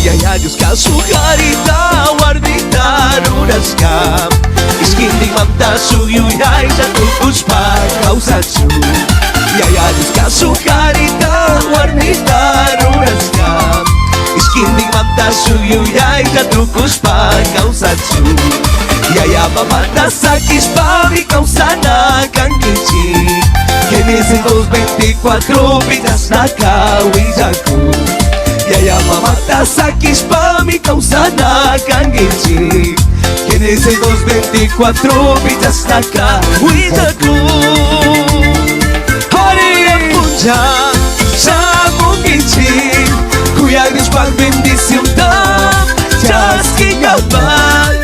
Yayayos ka sukarita warnita ruraska Iskinding mamta suyuyay sa tukus pa kausatsu Yayayos ka sukarita warnita ruraska Iskinding mamta suyuyay sa tukus pa kausatsu Yaya mamata sakis pa ikaw sana kang kichi Kinisin 224 pitas na kawijaku Yaya mamata sakis pa ikaw sana kang kichi Kinisin 224 pitas na kawijaku Hari ang punja sa mong kichi Kuya Diyos pagbendisyon tam Just king out man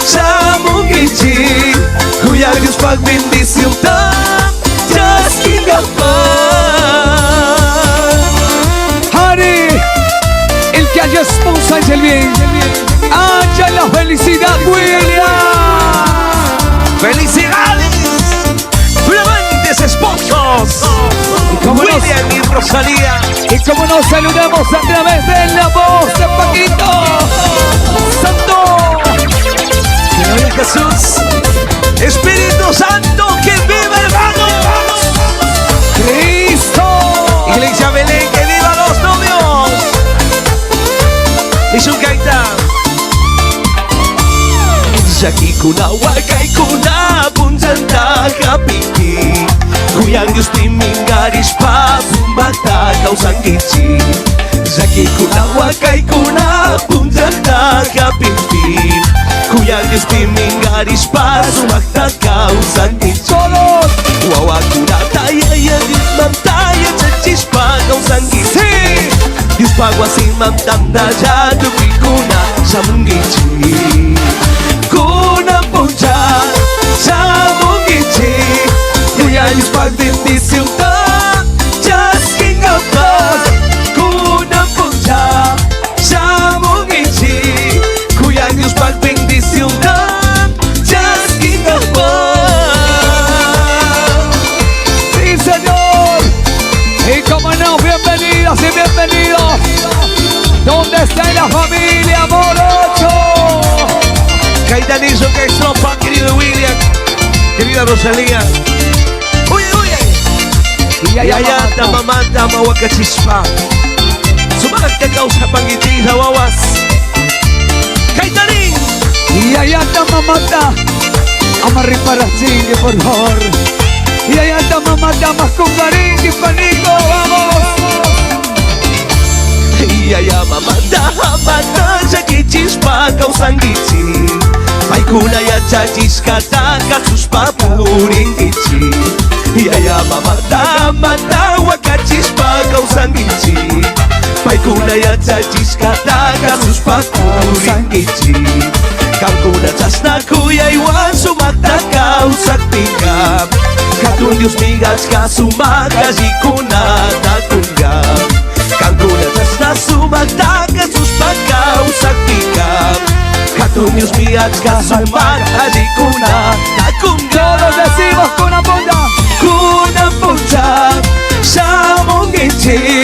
sa mong kichi Kuya Diyos pagbendisyon tam Just king of Hari, el que haya esposa es el bien haya la felicidad, William. ¡Felicidades! ¡Flamantes esposos! William y Rosalía. Y como nos saludamos a través de la voz de Paquito Santo. Gloria a Jesús. Espíritu Santo, que viva, hermanos. Cristo. Iglesia Belén, que viva los novios. Y su gaita. Jaki kuna wakai kuna punjanta kapiki Kuyang Diyos pimingaris pa Sumbata kau sangkici Jaki kuna wakai kuna punjanta kapiki Kuyang Diyos pimingaris pa Sumbata kau sangkici Wawa kuna taya ya Diyos mamtaya Jajis pa kau sangkici Diyos pagwasin mamtamda Jadupi kuna sa mungkici Kuna punja sa mong kichi Kuya Diyos pagbendisyon tam Just king of love Kuna punja sa mong kichi Kuya Diyos pagbendisyon tam Just king of love. Sí, Señor. Y como no, bienvenidas y bienvenidos. ¿Dónde está la familia Morocho? Caetanizo, que estropa, querido William, querida Rosalía. Uy, uy, Yaya tamamata mawakachispa. Sumagat ka sa pangiti sa wawas. Caetanin. Yaya tamamata. Amarri para chingue, por favor. Yaya tamamata más con cariño y panico, vamos. Yaya mamata hamata sa kichispa kau sanggici. May kuna ya chachis kata kasus papuring kici. Yaya mamata mata wakachispa kau sanggici. May kuna ya chachis kata kasus papuring kici. Kang kuna chas na kuya iwan sumakta kau saktika. Katun Diyos migas ka sumagas ikuna tatunggam. Kang kuna chas na sumakta kasus pagkau saktika. Katun Diyos migas ka sumagas ikuna tatunggam. Todos decimos con una punta. Kuna punta sa mong kichi